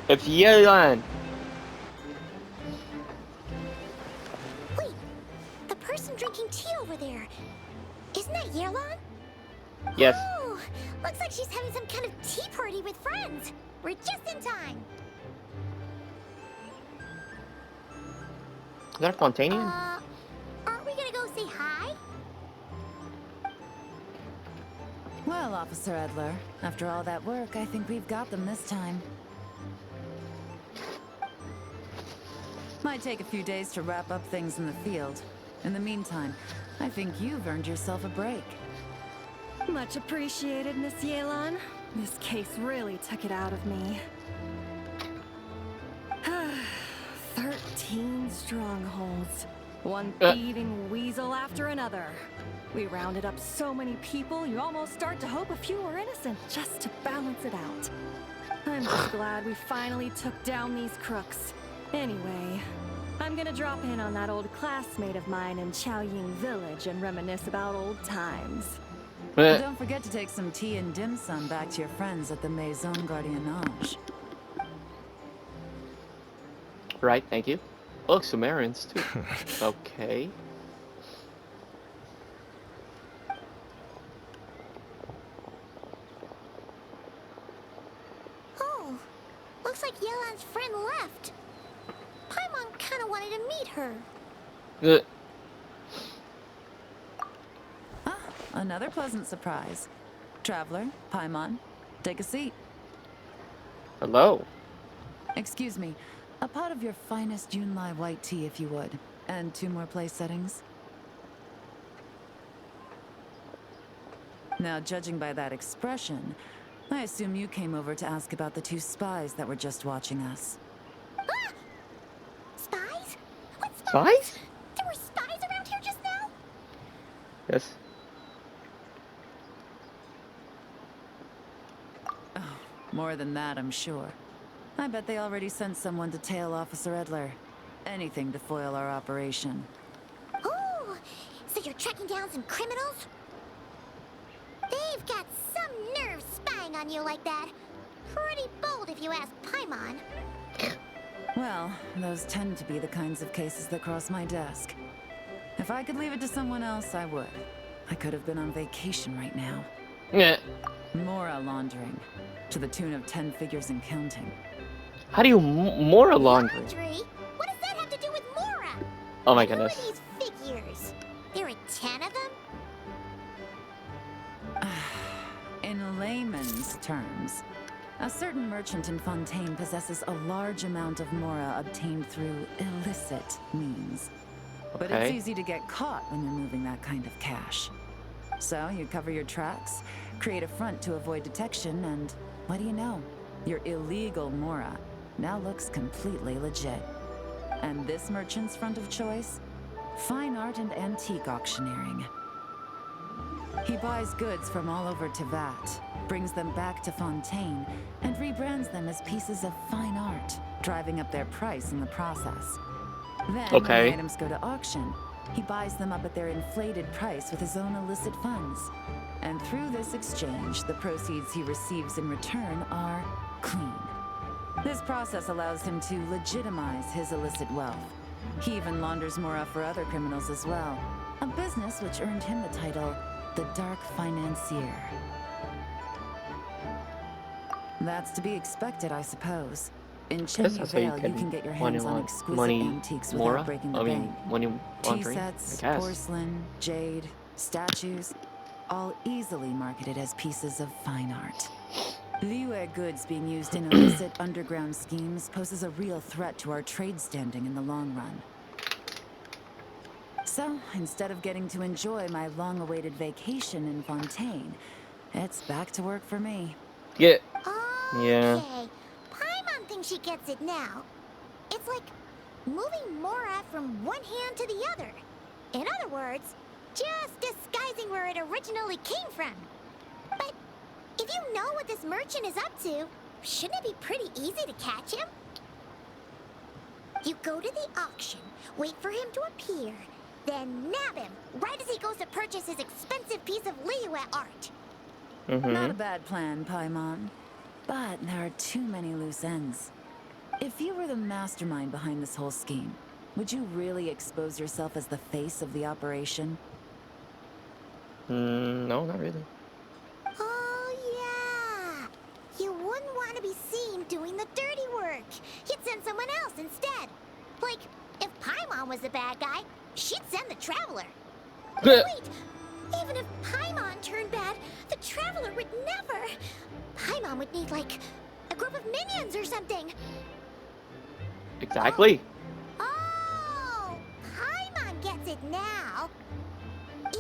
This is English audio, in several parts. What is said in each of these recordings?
It's Yelan. Wait, the person drinking tea over there. Isn't that Yerlon? Yes. Oh, looks like she's having some kind of tea party with friends. We're just in time. Is that a Fontanian? Aren't we gonna go say hi? Well, Officer Edler, after all that work, I think we've got them this time. Might take a few days to wrap up things in the field. In the meantime, I think you've earned yourself a break. Much appreciated, Miss Yelan. This case really took it out of me. 13 strongholds. One thieving weasel after another. We rounded up so many people, you almost start to hope a few were innocent, just to balance it out. I'm just glad we finally took down these crooks. Anyway, I'm gonna drop in on that old classmate of mine in Chaoying Village and reminisce about old times. Don't forget to take some tea and dim sum back to your friends at the Maison Gardiennage. Right, thank you. Oh, Sumerians too. Okay. Oh, looks like Yelan's friend left. Paimon kind of wanted to meet her. Ah, another pleasant surprise. Traveler, Paimon, take a seat. Hello. Excuse me, a pot of your finest Yunlai white tea if you would, and 2 more place settings. Now, judging by that expression, I assume you came over to ask about the 2 spies that were just watching us. Ah! Spies? What spies? Spies? There were spies around here just now? Yes. Oh, more than that, I'm sure. I bet they already sent someone to tail Officer Edler. Anything to foil our operation. Oh, so you're tracking down some criminals? They've got some nerve spying on you like that. Pretty bold if you ask Paimon. Well, those tend to be the kinds of cases that cross my desk. If I could leave it to someone else, I would. I could have been on vacation right now. Yeah. Mora laundering, to the tune of 10 figures and counting. How do you Mora laundry? Laundry? What does that have to do with Mora? Oh my And goodness. who are these figures? There are 10 of them? In layman's terms, a certain merchant in Fontaine possesses a large amount of Mora obtained through illicit means. But it's easy to get caught when you're moving that kind of cash. So you cover your tracks, create a front to avoid detection, and what do you know? Your illegal Mora now looks completely legit. And this merchant's front of choice? Fine art and antique auctioneering. He buys goods from all over Tevat, brings them back to Fontaine, and rebrands them as pieces of fine art, driving up their price in the process. Then, when the items go to auction, he buys them up at their inflated price with his own illicit funds. And through this exchange, the proceeds he receives in return are clean. This process allows him to legitimize his illicit wealth. He even launders Mora for other criminals as well. A business which earned him the title, the Dark Financier. That's to be expected, I suppose. In Chenyu Vale, you can get your hands on exquisite antiques without breaking the bank. Tea sets, porcelain, jade, statues, all easily marketed as pieces of fine art. Liyue goods being used in illicit underground schemes poses a real threat to our trade standing in the long run. So, instead of getting to enjoy my long-awaited vacation in Fontaine, it's back to work for me. Yeah. Okay. Paimon thinks she gets it now. It's like moving Mora from one hand to the other. In other words, just disguising where it originally came from. But if you know what this merchant is up to, shouldn't it be pretty easy to catch him? You go to the auction, wait for him to appear, then nab him right as he goes to purchase his expensive piece of Liyue art. Not a bad plan, Paimon. But there are too many loose ends. If you were the mastermind behind this whole scheme, would you really expose yourself as the face of the operation? No, not really. Oh, yeah. You wouldn't want to be seen doing the dirty work. You'd send someone else instead. Like, if Paimon was the bad guy, she'd send the Traveler. Wait, even if Paimon turned bad, the Traveler would never. Paimon would need, like, a group of minions or something. Exactly. Oh, Paimon gets it now.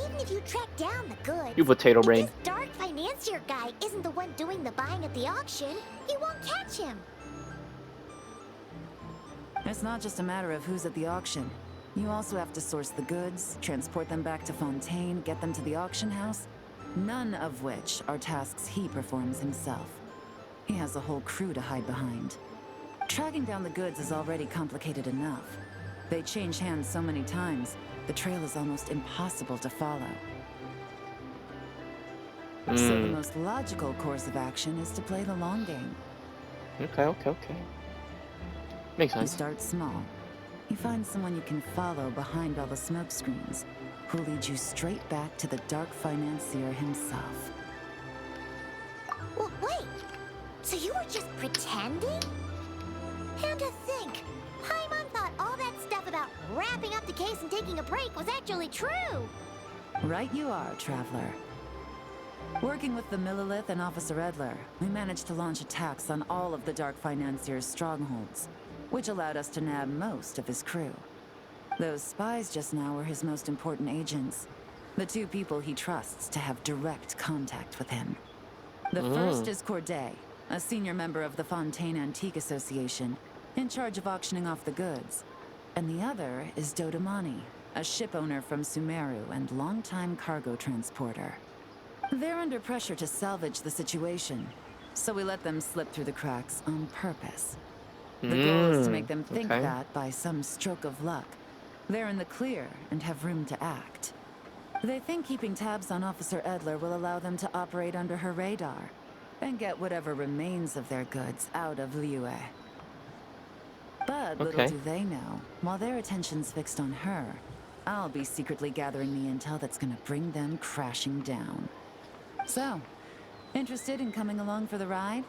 Even if you track down the goods, You potato if brain. this dark financier guy isn't the one doing the buying at the auction, you won't catch him. It's not just a matter of who's at the auction. You also have to source the goods, transport them back to Fontaine, get them to the auction house. None of which are tasks he performs himself. He has a whole crew to hide behind. Tracking down the goods is already complicated enough. They change hands so many times, the trail is almost impossible to follow. So the most logical course of action is to play the long game. Okay. Makes You sense. start small. You find someone you can follow behind all the smoke screens, who leads you straight back to the dark financier himself. Well, wait. So you were just pretending? And to think, Paimon thought all that stuff about wrapping up the case and taking a break was actually true. Right you are, Traveler. Working with the Millilith and Officer Edler, we managed to launch attacks on all of the Dark Financier's strongholds, which allowed us to nab most of his crew. Those spies just now were his most important agents, the two people he trusts to have direct contact with him. The first is Corday, a senior member of the Fontaine Antique Association, in charge of auctioning off the goods. And the other is Dodamani, a ship owner from Sumeru and longtime cargo transporter. They're under pressure to salvage the situation, so we let them slip through the cracks on purpose. The goal is to make them think that, by some stroke of luck, they're in the clear and have room to act. They think keeping tabs on Officer Edler will allow them to operate under her radar and get whatever remains of their goods out of Liyue. But little do they know, while their attention's fixed on her, I'll be secretly gathering the intel that's gonna bring them crashing down. So, interested in coming along for the ride?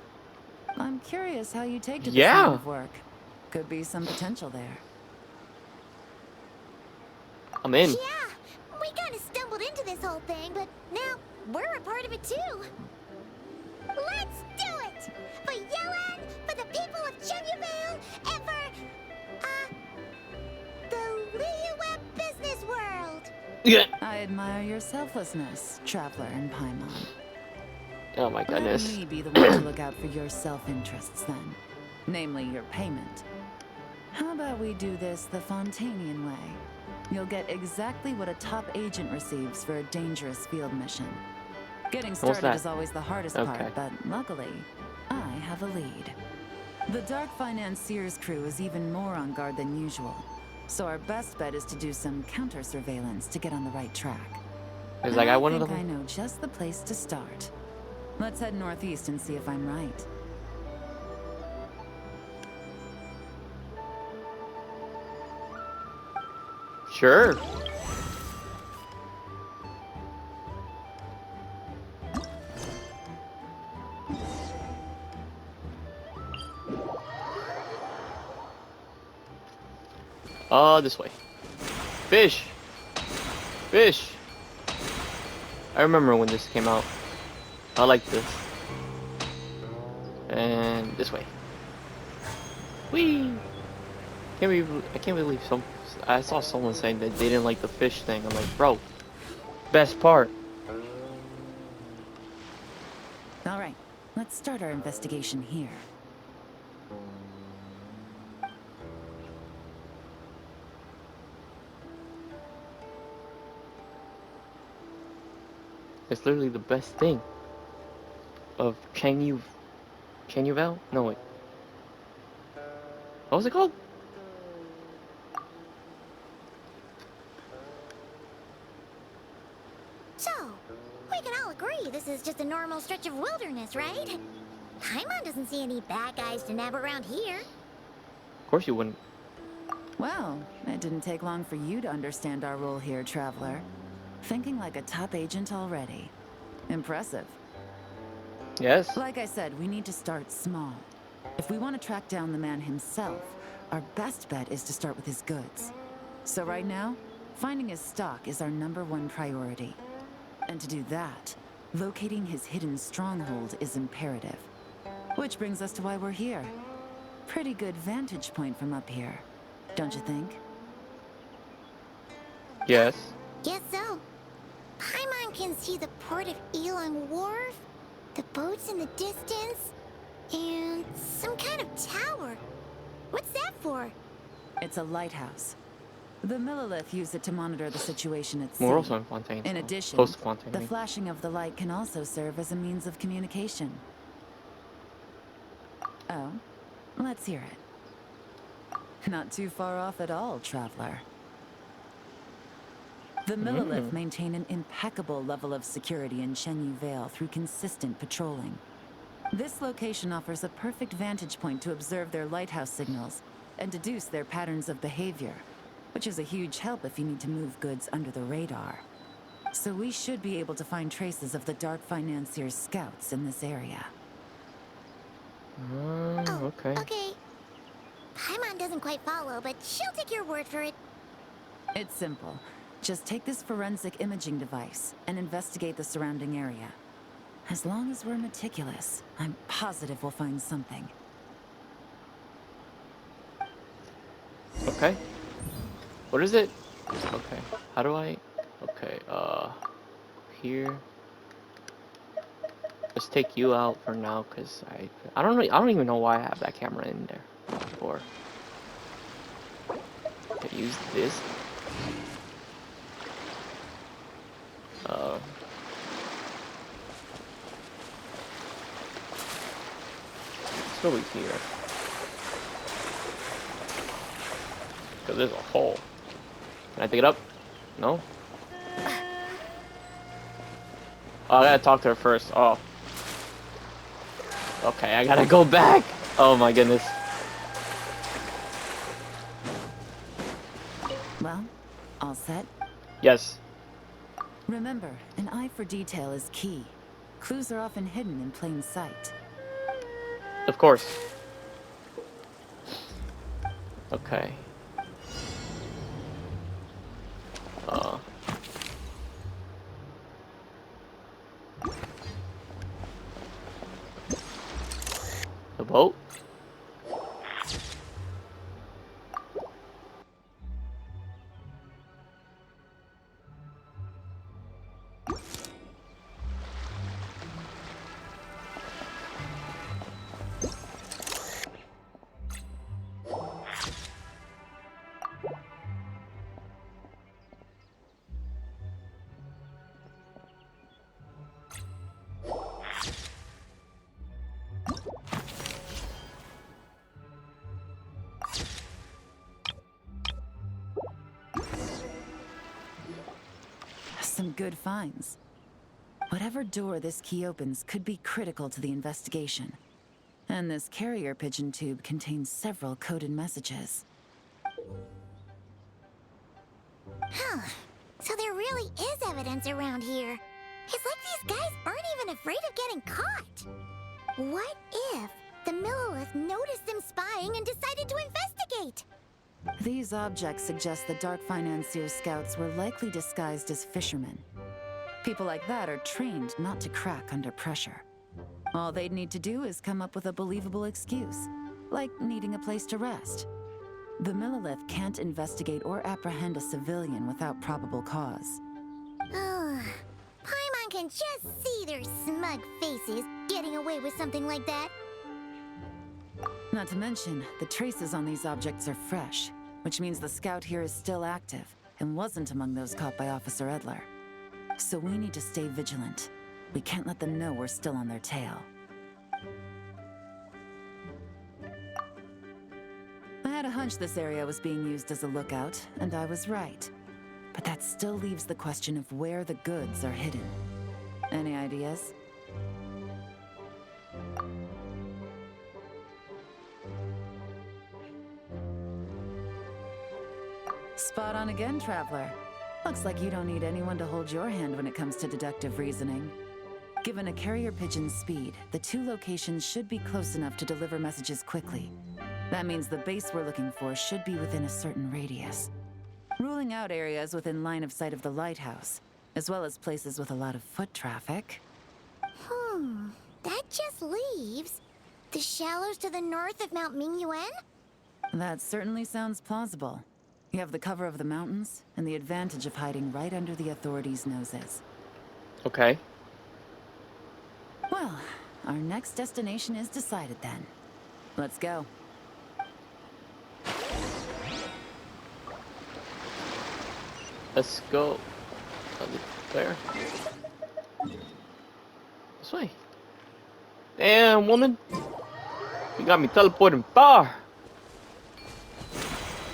I'm curious how you take to this line of work. Could be some potential there. I'm in. Yeah, we kind of stumbled into this whole thing, but now we're a part of it too. Let's do it! For Yelan, for the people of Chenyavale, and for, the Liyue business world. Yeah. I admire your selflessness, Traveler and Paimon. Oh my goodness. Let me be the one to look out for your self-interests then. Namely, your payment. How about we do this the Fontainian way? You'll get exactly what a top agent receives for a dangerous field mission. Getting started is always the hardest part, but luckily, I have a lead. The Dark Financier's crew is even more on guard than usual, so our best bet is to do some counter-surveillance to get on the right track. It's like I think I know just the place to start. Let's head northeast and see if I'm right. Sure. This way. Fish! Fish! I remember when this came out. I like this. And this way. Whee! I can't believe I saw someone saying that they didn't like the fish thing. I'm like, bro, best part. All right, let's start our investigation here. It's literally the best thing of Chenyavale? No, wait. What was it called? So, we can all agree this is just a normal stretch of wilderness, right? Paimon doesn't see any bad guys to nab around here. Of course you wouldn't. Well, it didn't take long for you to understand our role here, Traveler. Thinking like a top agent already. Impressive. Yes. Like I said, we need to start small. If we want to track down the man himself, our best bet is to start with his goods. So right now, finding his stock is our #1 priority. And to do that, locating his hidden stronghold is imperative. Which brings us to why we're here. Pretty good vantage point from up here, don't you think? Yes. Guess so. Paimon can see the port of Elon Wharf, the boats in the distance, and some kind of tower. What's that for? It's a lighthouse. The Millilith use it to monitor the situation at sea. We're also in Fontaine. In so addition, close to Fontaine. the flashing of the light can also serve as a means of communication. Oh, let's hear it. Not too far off at all, Traveler. The Millilith maintain an impeccable level of security in Shenyu Vale through consistent patrolling. This location offers a perfect vantage point to observe their lighthouse signals and deduce their patterns of behavior, which is a huge help if you need to move goods under the radar. So we should be able to find traces of the Dark Financier's scouts in this area. Okay. Okay. Paimon doesn't quite follow, but she'll take your word for it. It's simple. Just take this forensic imaging device and investigate the surrounding area. As long as we're meticulous, I'm positive we'll find something. Okay. What is it? Okay. How do I? Okay. Here. Let's take you out for now, cause I don't know. I don't even know why I have that camera in there. Or to use this. It's really here. Cause there's a hole. Can I pick it up? No? Oh, I gotta talk to her first. Oh. Okay, I gotta go back. Oh my goodness. Well, all set? Yes. Remember, an eye for detail is key. Clues are often hidden in plain sight. Of course. Okay. The boat? Some good finds. Whatever door this key opens could be critical to the investigation. And this carrier pigeon tube contains several coded messages. Huh. So there really is evidence around here. It's like these guys aren't even afraid of getting caught. What if the Millilith noticed them spying and decided to investigate? These objects suggest the Dark Financier scouts were likely disguised as fishermen. People like that are trained not to crack under pressure. All they'd need to do is come up with a believable excuse, like needing a place to rest. The Millilith can't investigate or apprehend a civilian without probable cause. Ugh. Paimon can just see their smug faces getting away with something like that. Not to mention, the traces on these objects are fresh, which means the scout here is still active and wasn't among those caught by Officer Edler. So we need to stay vigilant. We can't let them know we're still on their tail. I had a hunch this area was being used as a lookout, and I was right. But that still leaves the question of where the goods are hidden. Any ideas? Spot on again, Traveler. Looks like you don't need anyone to hold your hand when it comes to deductive reasoning. Given a carrier pigeon's speed, the two locations should be close enough to deliver messages quickly. That means the base we're looking for should be within a certain radius. Ruling out areas within line of sight of the lighthouse, as well as places with a lot of foot traffic. That just leaves the shallows to the north of Mount Mingyuan? That certainly sounds plausible. You have the cover of the mountains, and the advantage of hiding right under the authorities' noses. Okay. Well, our next destination is decided then. Let's go. Let's go. There. This way. Damn, woman. You got me teleporting far.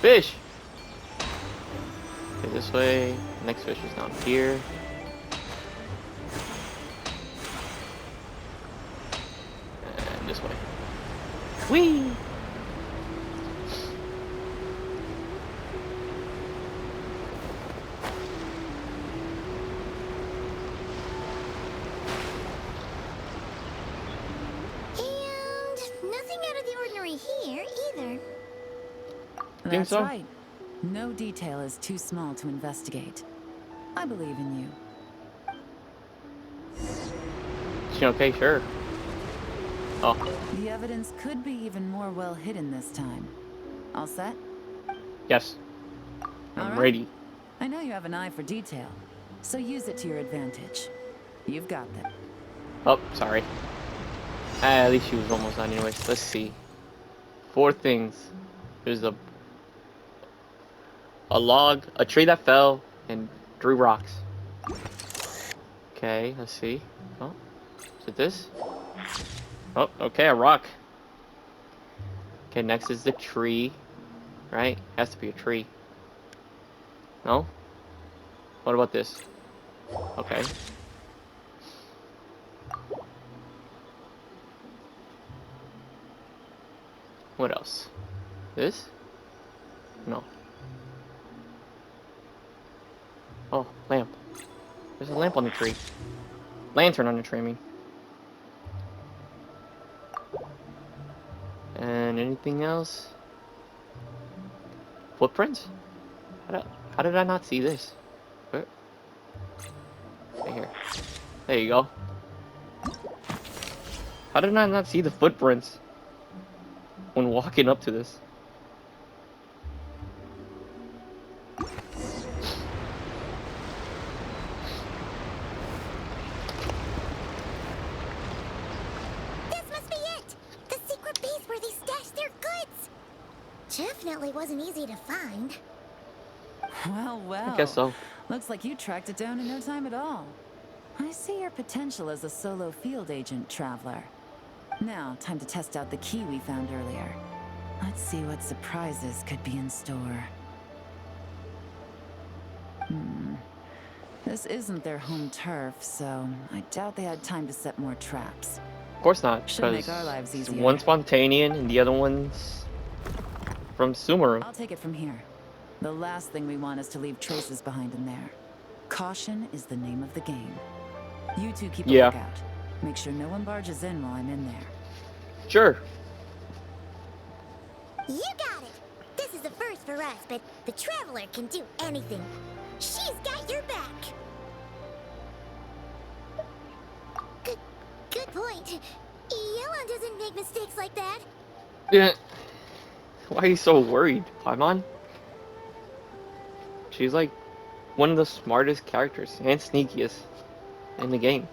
Fish. Okay, this way. Next fish is down here. And this way. Whee! And nothing out of the ordinary here either. Think That's so? right. No detail is too small to investigate. I believe in you. Okay, sure. Oh, The evidence could be even more well hidden this time. All set? yes. All I'm right. ready. I know you have an eye for detail, so use it to your advantage. You've got them. Oh, sorry. At least she was almost done anyways. Let's see. 4 things. There's a log, a tree that fell, and 3 rocks. Okay, let's see. Oh, is it this? Oh, okay, a rock. Okay, next is the tree. Right? Has to be a tree. No? What about this? Okay. What else? This? No. Oh, lamp. There's a lamp on the tree. Lantern on the tree, I mean. And anything else? Footprints? How did I not see this? Where? Right here. There you go. How did I not see the footprints when walking up to this? This must be it! The secret base where they stash their goods! Definitely wasn't easy to find. Well, well. I guess so. Looks like you tracked it down in no time at all. I see your potential as a solo field agent, Traveler. Now, time to test out the key we found earlier. Let's see what surprises could be in store. This isn't their home turf, so I doubt they had time to set more traps. Of course not. Should make 'Cause our lives easier. one's spontaneous and the other one's from Sumeru. I'll take it from here. The last thing we want is to leave traces behind in there. Caution is the name of the game. You two keep a Yeah. lookout. Make sure no one barges in while I'm in there. Sure. You got it! This is a first for us, but the Traveler can do anything. She's got your back! Good point. Yelan doesn't make mistakes like that. Yeah. Why are you so worried, Paimon? She's like one of the smartest characters and sneakiest in the game.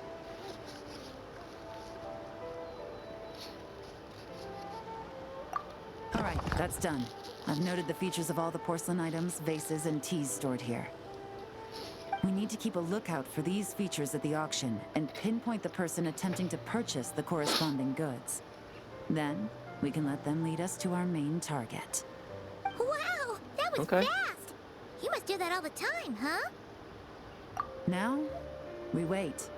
All right, that's done. I've noted the features of all the porcelain items, vases, and teas stored here. We need to keep a lookout for these features at the auction and pinpoint the person attempting to purchase the corresponding goods. Then, we can let them lead us to our main target. Wow, that was Okay. fast! You must do that all the time, huh? Now, we wait.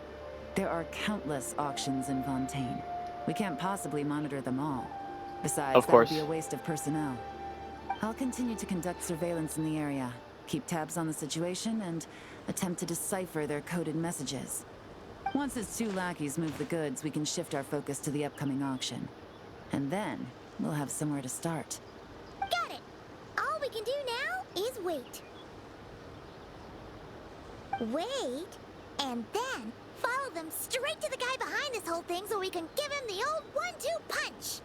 There are countless auctions in Fontaine. We can't possibly monitor them all. Besides, Of that would course. be a waste of personnel. I'll continue to conduct surveillance in the area, keep tabs on the situation, and attempt to decipher their coded messages. Once its 2 lackeys move the goods, we can shift our focus to the upcoming auction. And then, we'll have somewhere to start. Got it! All we can do now is wait. Wait, and then follow them straight to the guy behind this whole thing so we can give him the old 1-2 punch!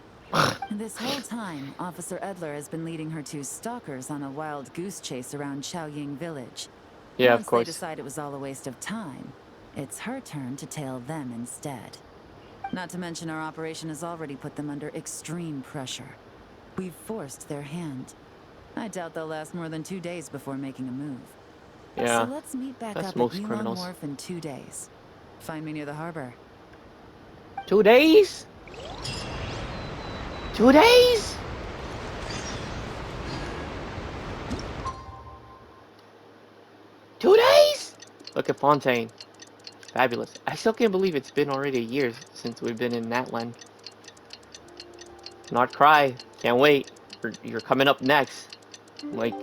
This whole time, Officer Edler has been leading her 2 stalkers on a wild goose chase around Chaoying Village. Yeah, Once of course. they decide it was all a waste of time, it's her turn to tail them instead. Not to mention our operation has already put them under extreme pressure. We've forced their hand. I doubt they'll last more than 2 days before making a move. Yeah. So let's meet back That's up most at Yulon criminals. Wharf in 2 days. Find me near the harbor. 2 days? 2 days? Two days? Look at Fontaine. Fabulous. I still can't believe it's been already a year since we've been in Natland. Not cry. Can't wait. You're coming up next. Like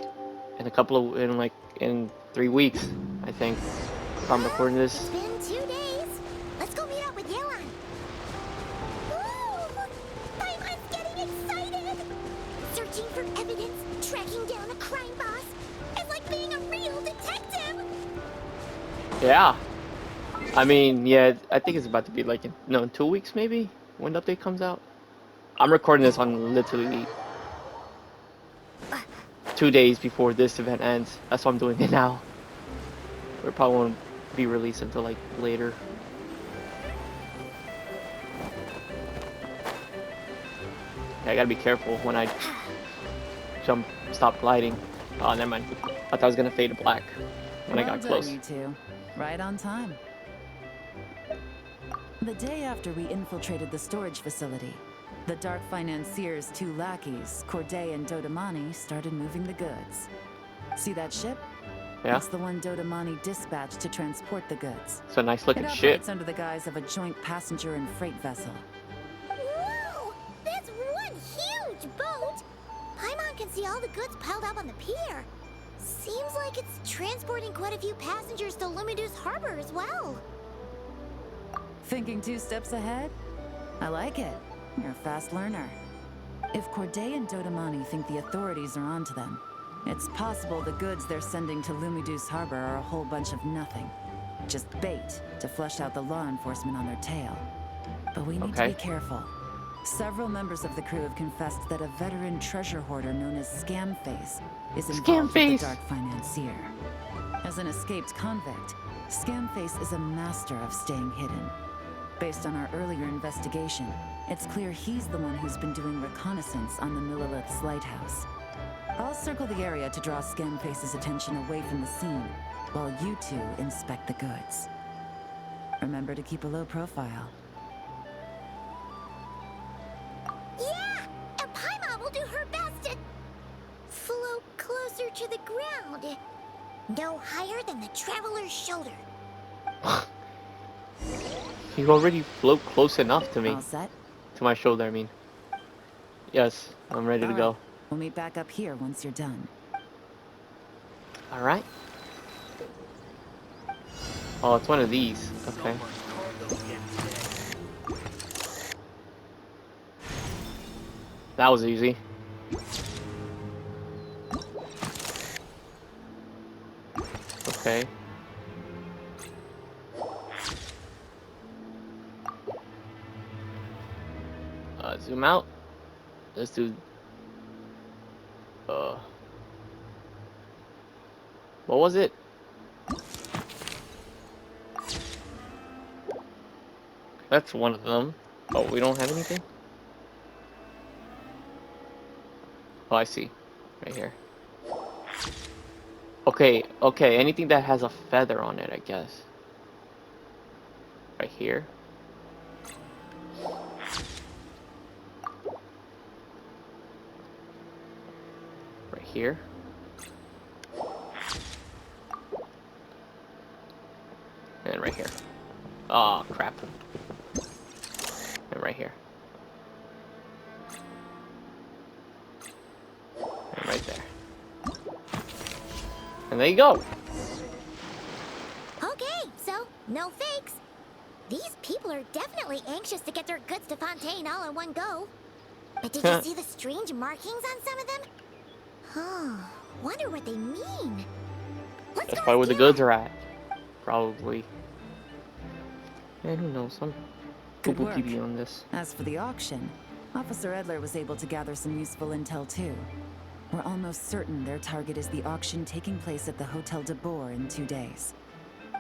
in 3 weeks, I think. If I'm recording It's this. been 2 days. Let's go meet up with Yelan. Woo! Paimon's getting excited! Searching for evidence, tracking down a crime boss. It's like being a real detective! Yeah. I mean, yeah, I think it's about to be like in 2 weeks maybe when the update comes out. I'm recording this on literally 2 days before this event ends. That's why I'm doing it now. It probably won't be released until like later. Yeah, I gotta be careful when I stop gliding. Oh, never mind. I thought I was gonna fade to black when I got Well close. done, you 2. Right on time. The day after we infiltrated the storage facility, the Dark Financier's 2 lackeys, Corday and Dodamani, started moving the goods. See that ship? Yeah, It's the one Dodamani dispatched to transport the goods. it's a nice It looking ship. operates under the guise of a joint passenger and freight vessel. Whoa! That's one huge boat! Paimon can see all the goods piled up on the pier. Seems like it's transporting quite a few passengers to Lumidu's harbor as well. Thinking 2 steps ahead? I like it. You're a fast learner. If Corday and Dodamani think the authorities are onto them, it's possible the goods they're sending to Lumidu's harbor are a whole bunch of nothing. Just bait to flush out the law enforcement on their tail. But we need to Okay. be careful. Several members of the crew have confessed that a veteran treasure hoarder known as Scamface is involved with Scamface! the Dark Financier. As an escaped convict, Scamface is a master of staying hidden. Based on our earlier investigation, it's clear he's the one who's been doing reconnaissance on the Millilith's lighthouse. I'll circle the area to draw Scamface's attention away from the scene, while you 2 inspect the goods. Remember to keep a low profile. Yeah! And Paimon will do her best to float closer to the ground. No higher than the traveler's shoulder. You already float close enough to me. All set? To my shoulder, I mean. Yes, I'm ready to All go. right. We'll meet back up here once you're done. Alright. Oh, it's one of these. Okay. That was easy. Okay. Zoom out. Let's do. What was it? That's one of them. Oh, we don't have anything? Oh, I see. Right here. Okay, okay, anything that has a feather on it, I guess. Right here. Right here. And right here. Oh, crap. And right here. And right there. And there you go. Okay, so no fakes. These people are definitely anxious to get their goods to Fontaine all in one go. But did you see the strange markings on some of them? Oh, wonder what they mean. Let's That's go probably where the ask goods Anna. are at. Probably. And who knows? Some Good Google work. PB on this. As for the auction, Officer Edler was able to gather some useful intel too. We're almost certain their target is the auction taking place at the Hotel de Boer in 2 days.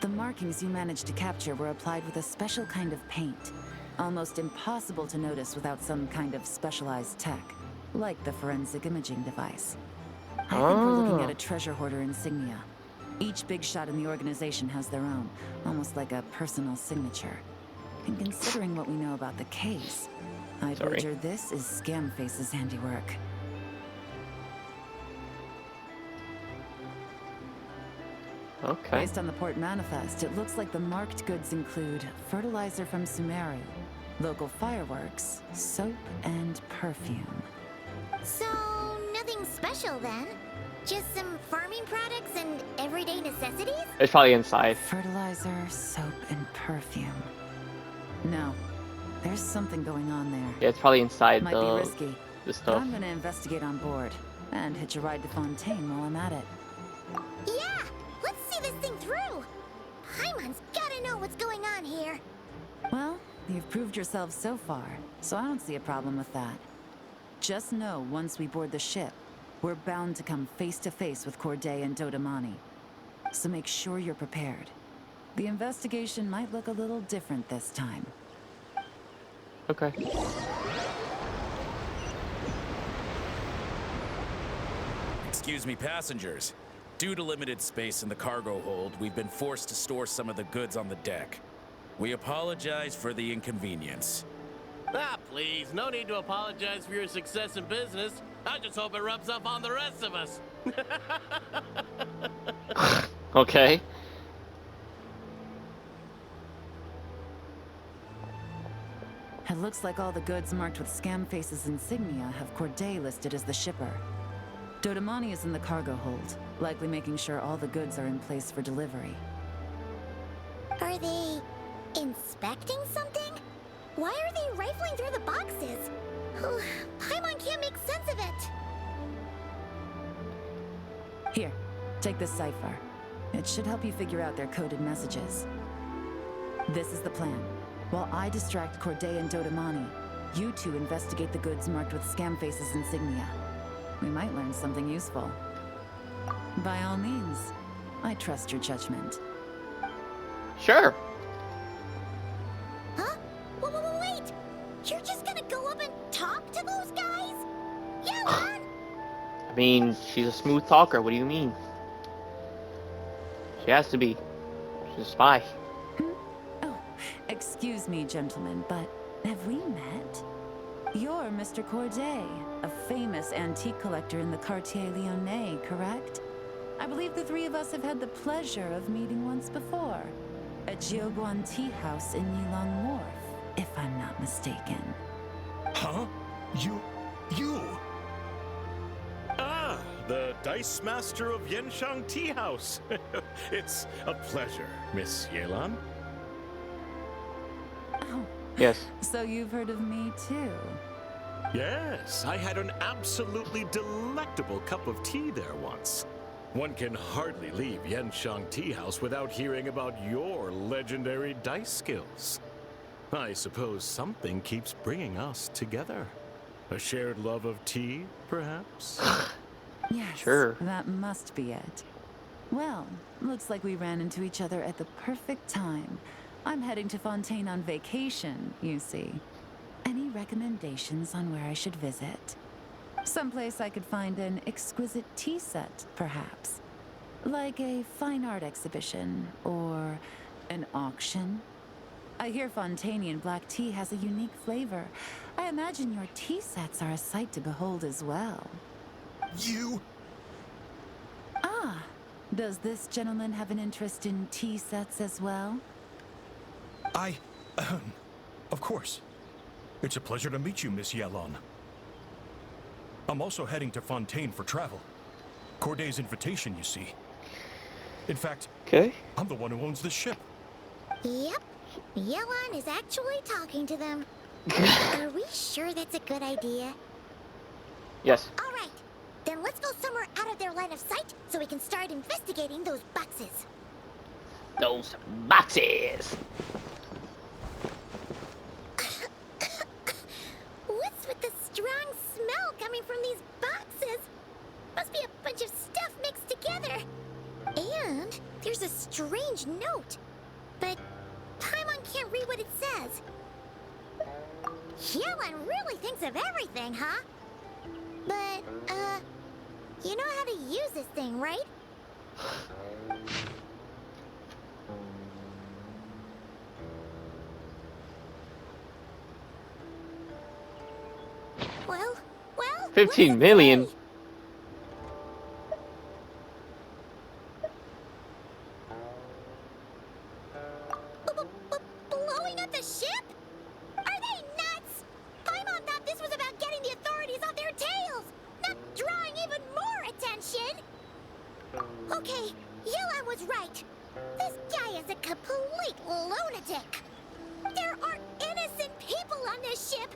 The markings you managed to capture were applied with a special kind of paint, almost impossible to notice without some kind of specialized tech, like the forensic imaging device. I think we're looking at a treasure hoarder insignia. Each big shot in the organization has their own, almost like a personal signature. And considering what we know about the case, I'd Sorry. wager this is Scamface's handiwork. Okay. Based on the port manifest, it looks like the marked goods include fertilizer from Sumeru, local fireworks, soap, and perfume. So, nothing special then? Just some farming products and everyday necessities? It's probably inside. Fertilizer, soap, and perfume. No, there's something going on there. Yeah, it's probably inside Might be risky, the but stuff. I'm gonna investigate on board and hitch a ride to Fontaine while I'm at it. Yeah, let's see this thing through. Paimon's gotta know what's going on here. Well, you've proved yourself so far, so I don't see a problem with that. Just know once we board the ship, we're bound to come face to face with Corday and Dodamani. So make sure you're prepared. The investigation might look a little different this time. Okay. Excuse me, passengers. Due to limited space in the cargo hold, we've been forced to store some of the goods on the deck. We apologize for the inconvenience. Ah, please, no need to apologize for your success in business. I just hope it rubs off on the rest of us. Okay. It looks like all the goods marked with Scamface's insignia have Corday listed as the shipper. Dodamani is in the cargo hold, likely making sure all the goods are in place for delivery. Are they inspecting something? Why are they rifling through the boxes? Oh, Paimon can't make sense of it. Here, take this cipher. It should help you figure out their coded messages. This is the plan. While I distract Corday and Dodamani, you two investigate the goods marked with Scamface's insignia. We might learn something useful. By all means, I trust your judgment. Sure. Huh? Wait! You're just gonna go up and talk to those guys? Yelan! I mean, she's a smooth talker. What do you mean? She has to be. She's a spy. Oh, excuse me, gentlemen, but have we met? You're Mr. Corday, a famous antique collector in the Quartier Lyonnais, correct? I believe the three of us have had the pleasure of meeting once before. At Jiuguan Tea House in Yilong Wharf, if I'm not mistaken. Huh? You... Ah, the Dice Master of Yenshang Tea House. It's a pleasure, Miss Yelan. Oh, Yes. so you've heard of me too? Yes, I had an absolutely delectable cup of tea there once. One can hardly leave Yenshang Tea House without hearing about your legendary dice skills. I suppose something keeps bringing us together. A shared love of tea, perhaps? Yes, Sure. that must be it. Well, looks like we ran into each other at the perfect time. I'm heading to Fontaine on vacation, you see. Any recommendations on where I should visit? Someplace I could find an exquisite tea set, perhaps. Like a fine art exhibition, or an auction. I hear Fontainian black tea has a unique flavor. I imagine your tea sets are a sight to behold as well. You... Ah, does this gentleman have an interest in tea sets as well? Of course. It's a pleasure to meet you, Miss Yelan. I'm also heading to Fontaine for travel. Corday's invitation, you see. In fact, Okay. I'm the one who owns the ship. Yep. Yelan is actually talking to them. Are we sure that's a good idea? Yes. All right. Then let's go somewhere out of their line of sight so we can start investigating those boxes. Those boxes. What's with the strong smell coming from these boxes? Must be a bunch of stuff mixed together. And there's a strange note. But Paimon can't read what it says. Yelan really thinks of everything, huh? But, you know how to use this thing, right? Well, 15 million. Blowing up the ship? Are they nuts? Paimon thought this was about getting the authorities off their tails, not drawing even more attention. Okay, Yelan was right. This guy is a complete lunatic. There are innocent people on this ship.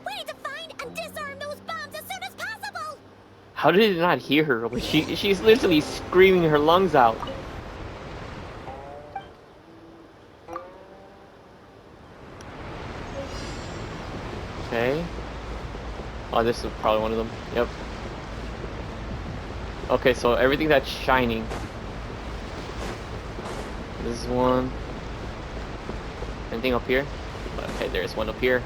We need to find and disarm those bombs as soon as possible. How did it not hear her? Like, she's literally screaming her lungs out. Okay. Oh, this is probably one of them. Yep. Okay, so everything that's shining. This is one. Anything up here? Okay, there's one up here.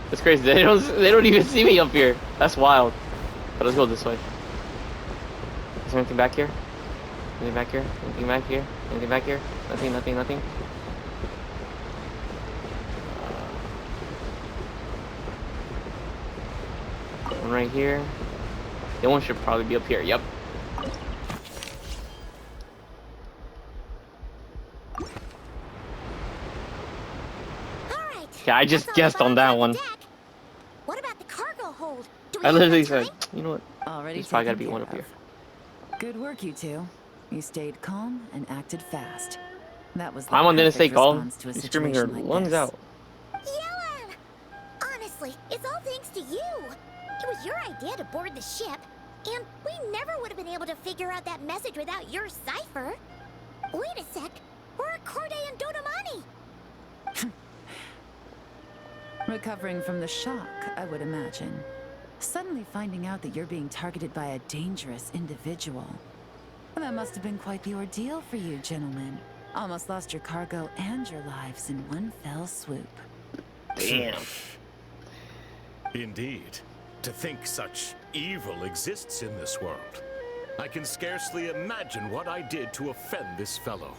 That's crazy. They don't even see me up here. That's wild. But let's go this way. Is there anything back here? Anything back here? Anything back here? Anything back here? Nothing. One right here. The one should probably be up here. Yep. Alright. Okay, I just guessed on that one. What about the cargo hold? Do we I have literally enough said, time? you know what? Already There's probably gotta taken be one care up here. of. Good work, you two. You stayed calm and acted fast. That was the Paimon didn't stay perfect calm. response to a She's screaming her situation like lungs this. out. Yelan! Honestly, it's all thanks to you. It was your idea to board the ship, and we never would have been able to figure out that message without your cipher. Wait a sec. Where are Corday and Dodamani? Recovering from the shock, I would imagine. Suddenly finding out that you're being targeted by a dangerous individual. Well, that must have been quite the ordeal for you, gentlemen. Almost lost your cargo and your lives in one fell swoop. Damn. Indeed. To think such evil exists in this world. I can scarcely imagine what I did to offend this fellow.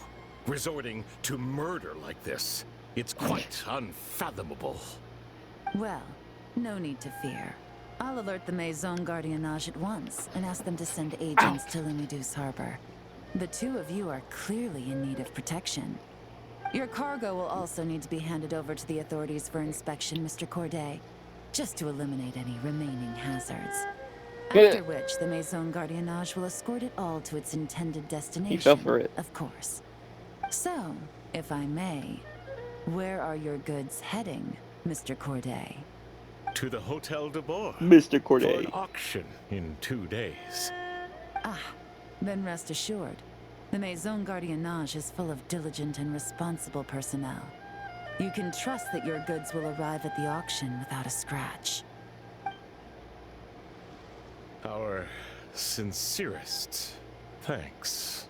Resorting to murder like this. It's quite unfathomable. Well, no need to fear. I'll alert the Maison Gardiennage at once and ask them to send agents to Lumidu's harbor. The two of you are clearly in need of protection. Your cargo will also need to be handed over to the authorities for inspection, Mr. Corday, just to eliminate any remaining hazards. After which, the Maison Gardiennage will escort it all to its intended destination. He fell for it. Of course. So, if I may, where are your goods heading, Mr. Corday? To the Hotel de Bois. Mr. For Corday. an auction in 2 days. Ah, then rest assured. The Maison Gardiennage is full of diligent and responsible personnel. You can trust that your goods will arrive at the auction without a scratch. Our sincerest thanks.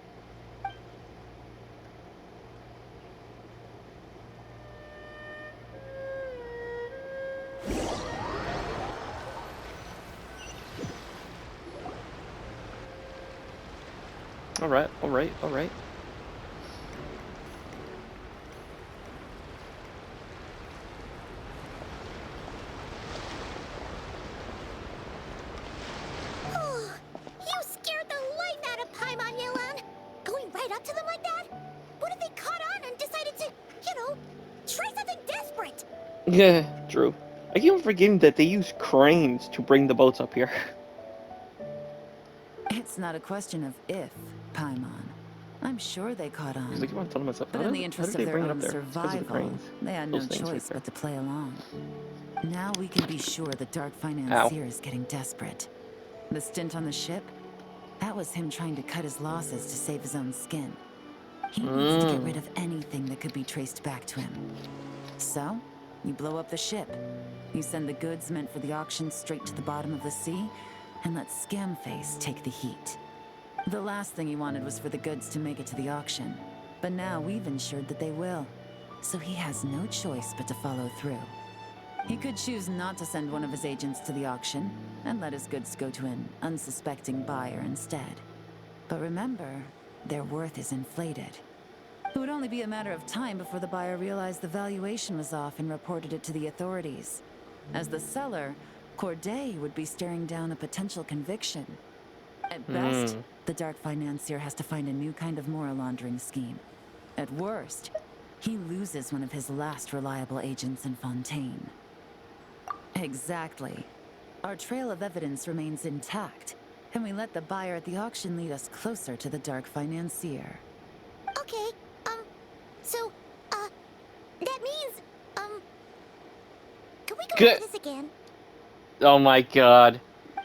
Alright. Oh, you scared the life out of Paimon, Yelan. Going right up to them like that? What if they caught on and decided to, try something desperate? Yeah, true. I keep on forgetting that they use cranes to bring the boats up here. It's not a question of if, Paimon. I'm sure they caught on. Because I keep on telling myself, But in the interest how of did they their bring it up own there? It's because of the survival, cranes. they had no Those things right choice there. but to play along. Now we can be sure the Dark Ow. Financier is getting desperate. The stint on the ship, that was him trying to cut his losses to save his own skin. He needs to get rid of anything that could be traced back to him. So, you blow up the ship. You send the goods meant for the auction straight to the bottom of the sea, and let Scamface take the heat. The last thing he wanted was for the goods to make it to the auction. But now we've ensured that they will. So he has no choice but to follow through. He could choose not to send one of his agents to the auction, and let his goods go to an unsuspecting buyer instead. But remember, their worth is inflated. It would only be a matter of time before the buyer realized the valuation was off and reported it to the authorities. As the seller, Corday would be staring down a potential conviction. At best, the Dark Financier has to find a new kind of moral laundering scheme. At worst, he loses one of his last reliable agents in Fontaine. Exactly. Our trail of evidence remains intact, and we let the buyer at the auction lead us closer to the Dark Financier. Okay, so, that means, can we go Good. over this again? Oh my god.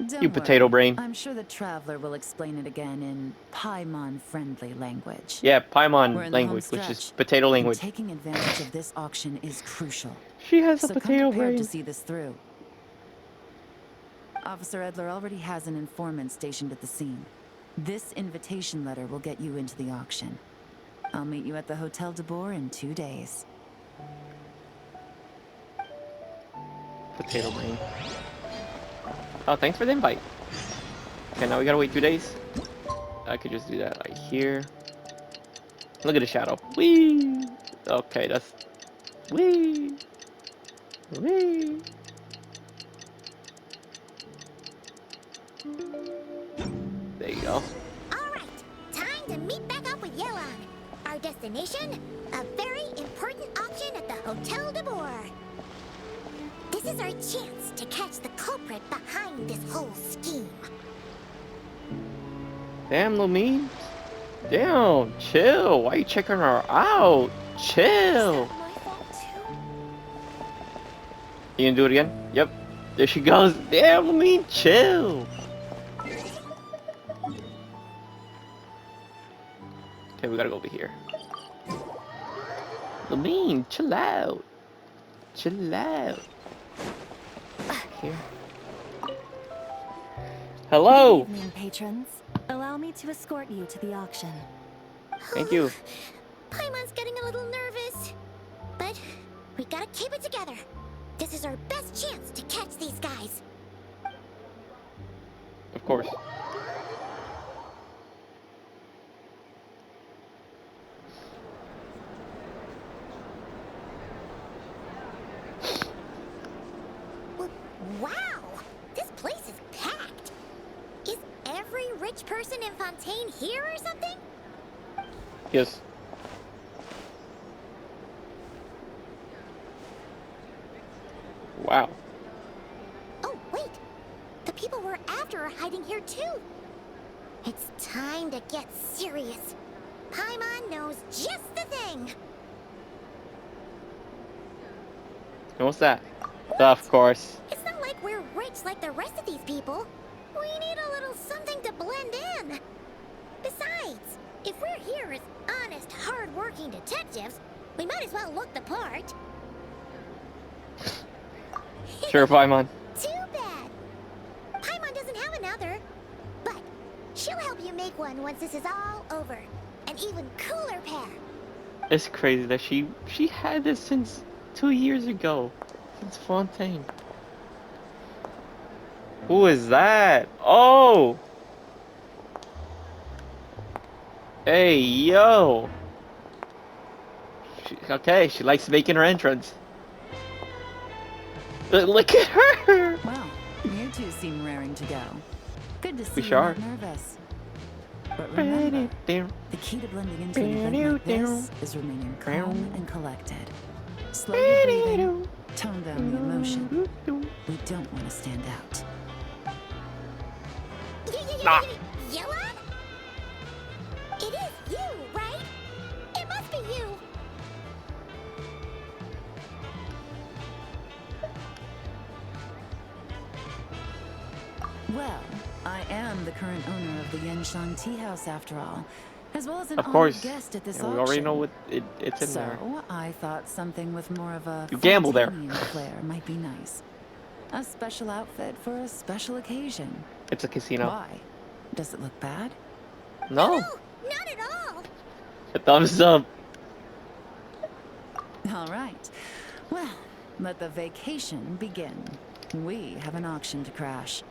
Don't You potato worry. brain. I'm sure the Traveler will explain it again in Paimon-friendly language. Yeah, We're Paimon in the home language, which is stretch, potato and language. taking advantage of this auction is crucial. She has a So come potato prepared brain. to see this through. Officer Edler already has an informant stationed at the scene. This invitation letter will get you into the auction. I'll meet you at the Hotel de Boer in 2 days. Potato brain. Oh, thanks for the invite. Okay, now we gotta wait 2 days. I could just do that right here. Look at the shadow. Whee! Okay, that's... Whee! Whee! There you go. Alright, time to meet back up with Yoang. Our destination? A very important auction at the Hotel de Boer. This is our chance to catch the culprit behind this whole scheme. Damn, Lumine. Damn, chill. Why you checking her out? Chill. My fault too. You gonna do it again? Yep. There she goes. Damn, Lumine, chill. Okay, we gotta go over here. Lumine, chill out. Chill out. Here. Hello. Good evening, patrons. Allow me to escort you to the auction. Thank you. Paimon's getting a little nervous. But we gotta keep it together. This is our best chance to catch these guys. Of course. Wow! This place is packed. Is every rich person in Fontaine here or something? Yes. Wow. Oh, wait. The people we're after are hiding here too. It's time to get serious. Paimon knows just the thing. And what's that? Of course. It's not like we're rich like the rest of these people. We need a little something to blend in. Besides, if we're here as honest, hard-working detectives, we might as well look the part. Sure, Paimon. Too bad. Paimon doesn't have another. But she'll help you make one once this is all over. An even cooler pair. It's crazy that she had this since 2 years ago. Since Fontaine. Who is that? Oh! Hey, yo! Okay, she likes making her entrance. Look at her! Well, you two seem raring to go. Good to see We you sure not nervous. But remember, the key to blending into an event like this is remaining calm and collected. Slow your breathing, Tone down the emotion. We don't want to stand out. Nah. Yellow? It is you, right? It must be you. Well, I am the current owner of the Genshin Tea House after all, as well as an Of honored course. guest at this And auction. we already know what it's in So, there. I thought something with more of a You gamble there. Fontanian flair might be nice. A special outfit for a special occasion. It's a casino. Why? Does it look bad? No. No, not at all. A thumbs up. All right. Well, let the vacation begin. We have an auction to crash.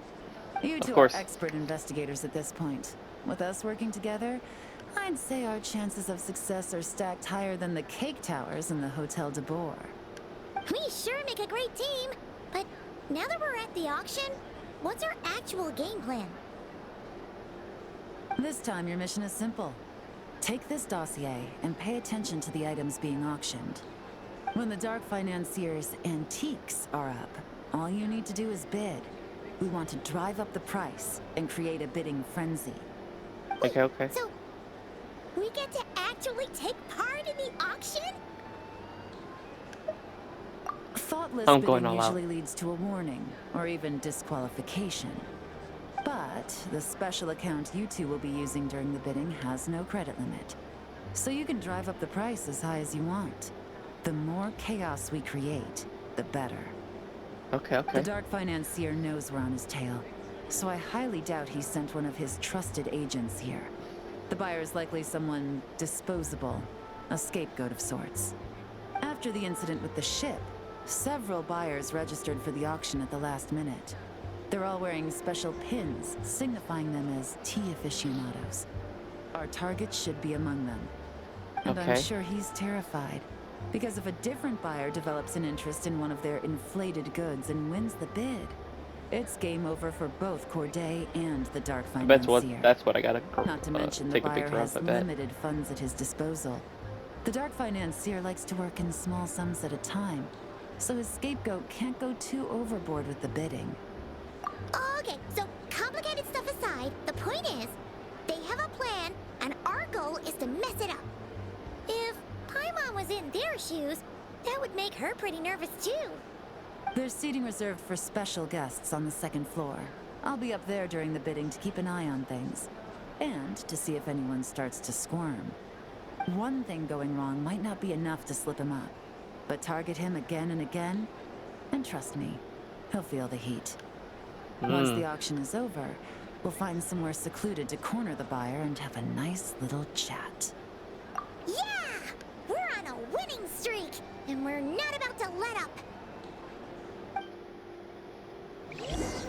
You two are course. expert investigators at this point. With us working together, I'd say our chances of success are stacked higher than the cake towers in the Hotel de Boer. We sure make a great team. But now that we're at the auction, what's our actual game plan? This time your mission is simple. Take this dossier and pay attention to the items being auctioned. When the Dark Financier's antiques are up, all you need to do is bid. We want to drive up the price and create a bidding frenzy. Okay, okay. So, we get to actually take part in the auction? Thoughtless I'm going bidding all out. usually leads to a warning, or even disqualification. But the special account you two will be using during the bidding has no credit limit. So you can drive up the price as high as you want. The more chaos we create, the better. Okay, The okay. Dark Financier knows we're on his tail, so I highly doubt he sent one of his trusted agents here. The buyer's likely someone disposable, a scapegoat of sorts. After the incident with the ship, several buyers registered for the auction at the last minute. They're all wearing special pins, signifying them as tea aficionados. Our target should be among them. And I'm Okay. sure he's terrified. Because if a different buyer develops an interest in one of their inflated goods and wins the bid, it's game over for both Corday and the Dark Financier. That's what I gotta Not to mention the take a buyer picture has of, I bet. limited funds at his disposal. The Dark Financier likes to work in small sums at a time, so his scapegoat can't go too overboard with the bidding. Okay, so complicated stuff aside, the point is, they have a plan, and our goal is to mess it up. If Paimon was in their shoes, that would make her pretty nervous too. There's seating reserved for special guests on the second floor. I'll be up there during the bidding to keep an eye on things, and to see if anyone starts to squirm. One thing going wrong might not be enough to slip him up, but target him again and again, and trust me, he'll feel the heat. Once the auction is over, we'll find somewhere secluded to corner the buyer and have a nice little chat. Yeah! We're on a winning streak, and we're not about to let up.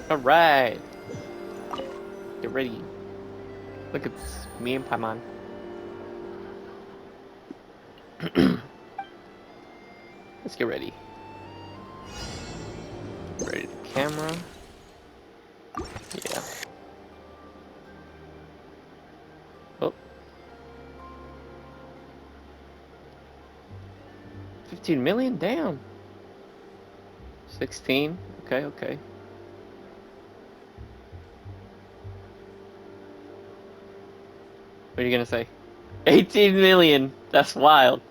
Alright. Get ready. Look at this. Me and Paimon. Let's get ready. Ready the camera. Yeah. Oh. 15 million? Damn. 16. Okay, okay. What are you gonna say? 18 million! That's wild.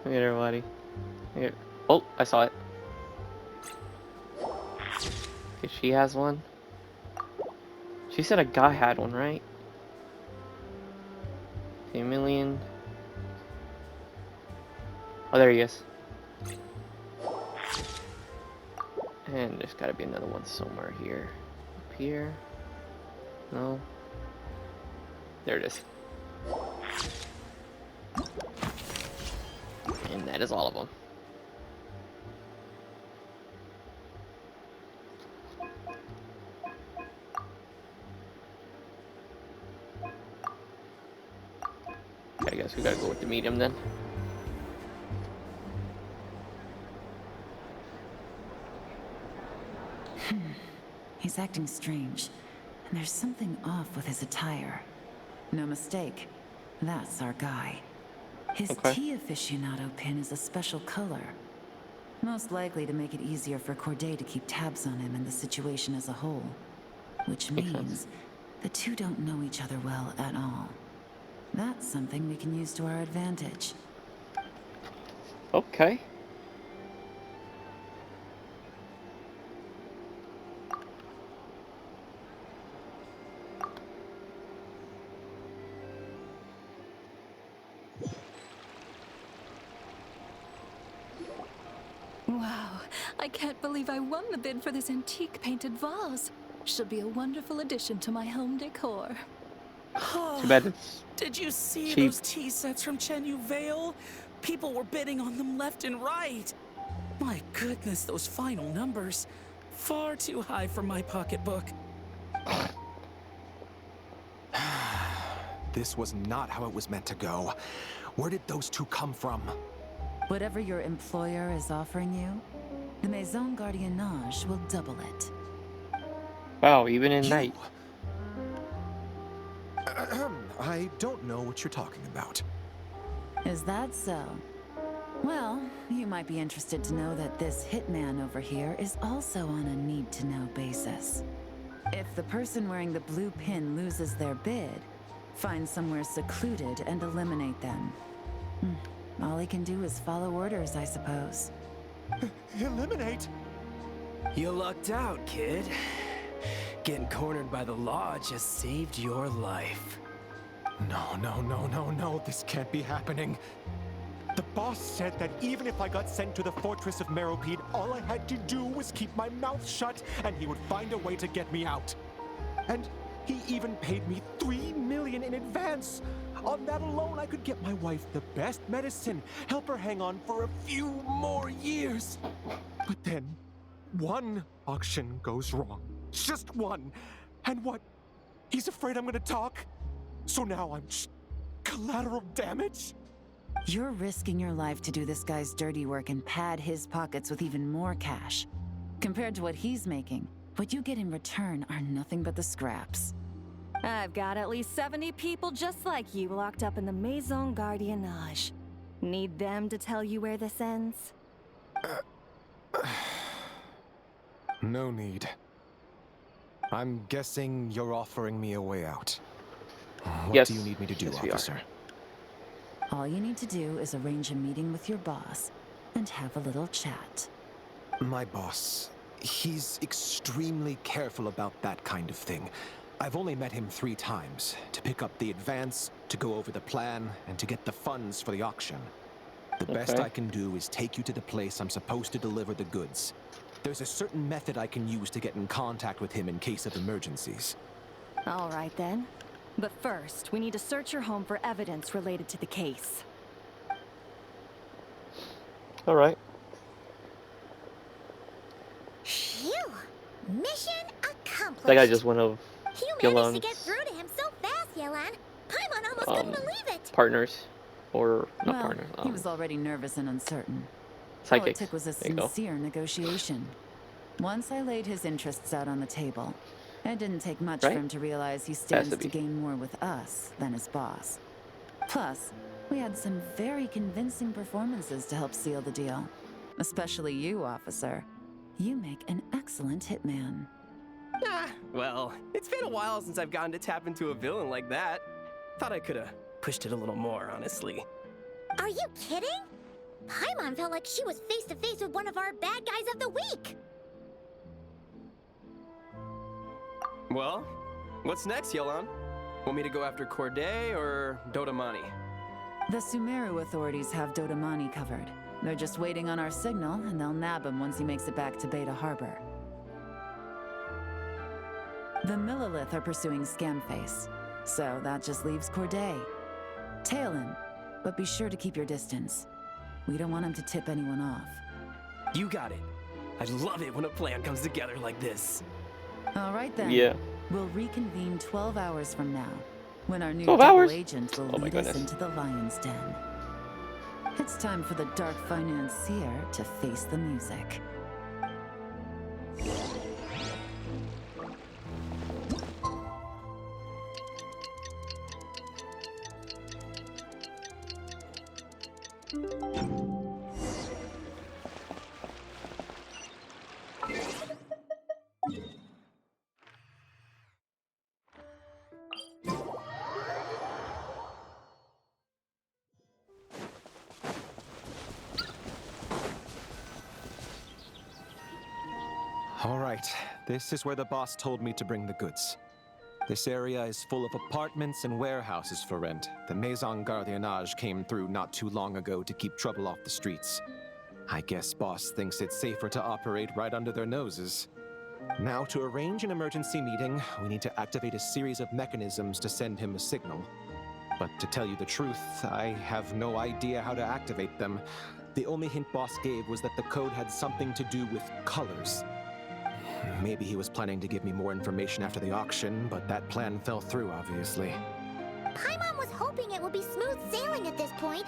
Look at everybody. Here. Oh, I saw it. Okay, she has one. She said a guy had one, right? 2 million. Oh, there he is. And there's gotta be another one somewhere here. Up here. No. There it is. And that is all of them. Okay, I guess we gotta go with the medium then. He's acting strange, and there's something off with his attire. No mistake, that's our guy. His Okay. tea aficionado pin is a special color. Most likely to make it easier for Corday to keep tabs on him and the situation as a whole. Which Makes means sense. the two don't know each other well at all. That's something we can use to our advantage. Okay. Wow, I can't believe I won the bid for this antique painted vase. Should be a wonderful addition to my home decor. Too bad it's Did you see cheap. those tea sets from Chenyu Vale? People were bidding on them left and right. My goodness, those final numbers. Far too high for my pocketbook. This was not how it was meant to go. Where did those two come from? Whatever your employer is offering you, the Maison Gardiennage will double it. Wow, even in night. I don't know what you're talking about. Is that so? Well, you might be interested to know that this hitman over here is also on a need-to-know basis. If the person wearing the blue pin loses their bid, find somewhere secluded and eliminate them. All he can do is follow orders, I suppose. Eliminate? You lucked out, kid. Getting cornered by the law just saved your life. No, this can't be happening. The boss said that even if I got sent to the fortress of Meropide, all I had to do was keep my mouth shut and he would find a way to get me out. And he even paid me $3 million in advance. On that alone, I could get my wife the best medicine, help her hang on for a few more years. But then, one auction goes wrong. Just one. And what? He's afraid I'm gonna talk? So now I'm just collateral damage? You're risking your life to do this guy's dirty work and pad his pockets with even more cash. Compared to what he's making, what you get in return are nothing but the scraps. I've got at least 70 people just like you locked up in the Maison Gardiennage. Need them to tell you where this ends? No need. I'm guessing you're offering me a way out. What Yes. do you need me to do, Yes, we are. officer? All you need to do is arrange a meeting with your boss and have a little chat. My boss, he's extremely careful about that kind of thing. I've only met him 3 times, to pick up the advance, to go over the plan, and to get the funds for the auction. The best Okay. I can do is take you to the place I'm supposed to deliver the goods. There's a certain method I can use to get in contact with him in case of emergencies. All right then. But first, we need to search your home for evidence related to the case. All right. Phew! Mission accomplished. That guy just went of You managed to Yolan's get through to him so fast, Yolan. Paimon almost couldn't believe it. partners, or not Well, partners. he was already nervous and uncertain. All Psychics. it took was a There you go. sincere negotiation. Once I laid his interests out on the table, it didn't take much Right? for him to realize he stands to to be. gain more with us than his boss. Plus, we had some very convincing performances to help seal the deal. Especially you, officer. You make an excellent hitman. Ah, well, it's been a while since I've gotten to tap into a villain like that. Thought I could have pushed it a little more, honestly. Are you kidding? Paimon felt like she was face to face with one of our bad guys of the week. Well, what's next, Yolan? Want me to go after Corday or Dodamani? The Sumeru authorities have Dodamani covered. They're just waiting on our signal, and they'll nab him once he makes it back to Beta Harbor. The Millilith are pursuing Scamface, so that just leaves Corday. Tail him, but be sure to keep your distance. We don't want him to tip anyone off. You got it. I love it when a plan comes together like this. All right then. Yeah. We'll reconvene 12 hours from now, when our new 12 double hours? agent will Oh my lead us goodness. into the Lion's Den. It's time for the dark financier to face the music. All right, this is where the boss told me to bring the goods. This area is full of apartments and warehouses for rent. The Maison Gardiennage came through not too long ago to keep trouble off the streets. I guess boss thinks it's safer to operate right under their noses. Now, to arrange an emergency meeting, we need to activate a series of mechanisms to send him a signal. But to tell you the truth, I have no idea how to activate them. The only hint boss gave was that the code had something to do with colors. Maybe he was planning to give me more information after the auction, but that plan fell through, obviously. Paimon was hoping it would be smooth sailing at this point.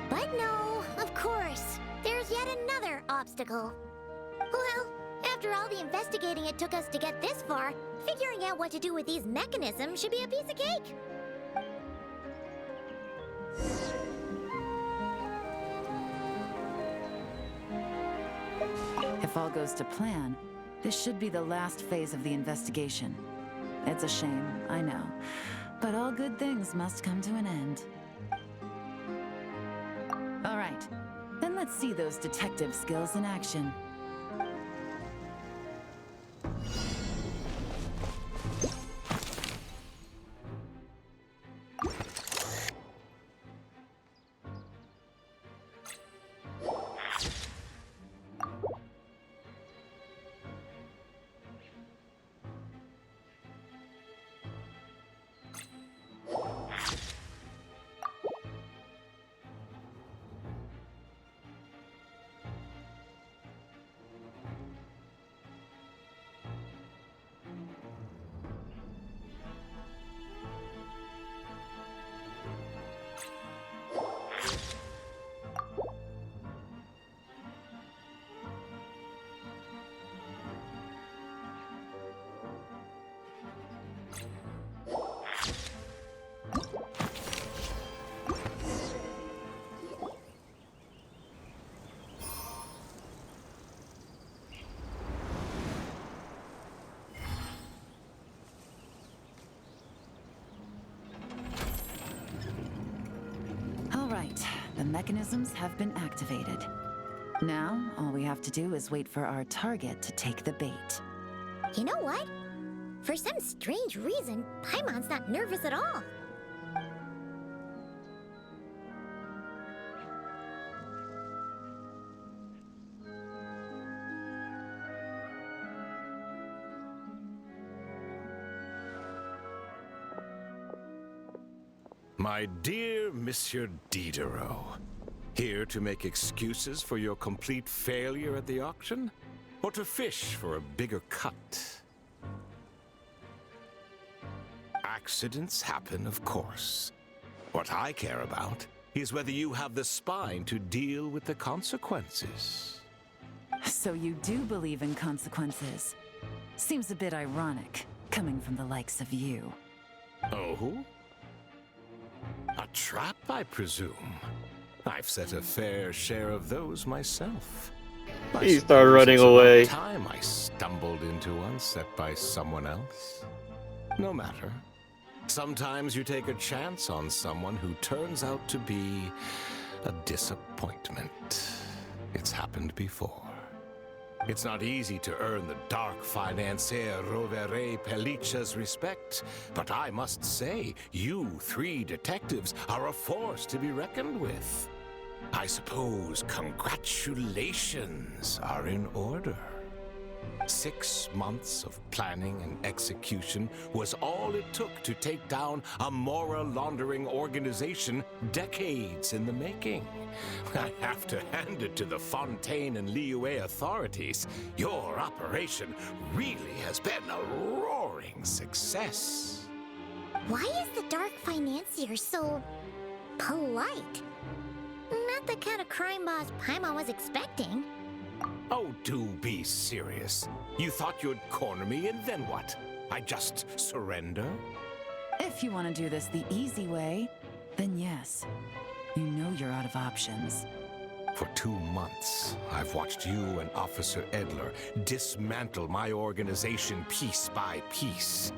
But no, of course. There's yet another obstacle. Well, after all the investigating it took us to get this far, figuring out what to do with these mechanisms should be a piece of cake. If all goes to plan, this should be the last phase of the investigation. It's a shame, I know, but all good things must come to an end. All right, then let's see those detective skills in action. Right, the mechanisms have been activated. Now, all we have to do is wait for our target to take the bait. You know what? For some strange reason, Paimon's not nervous at all. My dear Monsieur Diderot, here to make excuses for your complete failure at the auction? Or to fish for a bigger cut? Accidents happen, of course. What I care about is whether you have the spine to deal with the consequences. So you do believe in consequences. Seems a bit ironic, coming from the likes of you. Oh? A trap, I presume. I've set a fair share of those myself. He started running away. Time I stumbled into one set by someone else. No matter. Sometimes you take a chance on someone who turns out to be a disappointment. It's happened before. It's not easy to earn the dark financier Rovere Pelliccia's respect, but I must say, you three detectives are a force to be reckoned with. I suppose congratulations are in order. 6 months of planning and execution was all it took to take down a Mora laundering organization decades in the making. I have to hand it to the Fontaine and Liyue authorities. Your operation really has been a roaring success. Why is the Dark Financier so polite? Not the kind of crime boss Paimon was expecting. Oh, do be serious. You thought you'd corner me, and then what? I just surrender? If you want to do this the easy way, then yes. You know you're out of options. For 2 months, I've watched you and Officer Edler dismantle my organization piece by piece.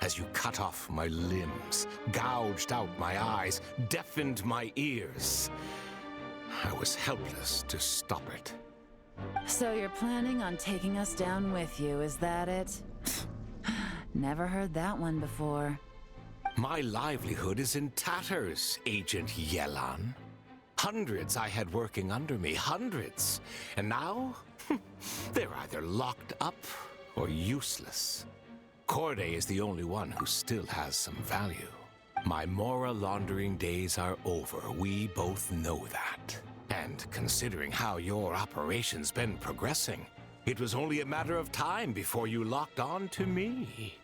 As you cut off my limbs, gouged out my eyes, deafened my ears. I was helpless to stop it. So you're planning on taking us down with you, is that it? Never heard that one before. My livelihood is in tatters, Agent Yelan. Hundreds I had working under me, hundreds. And now, they're either locked up or useless. Corday is the only one who still has some value. My Mora laundering days are over, we both know that. And considering how your operation's been progressing, it was only a matter of time before you locked on to me.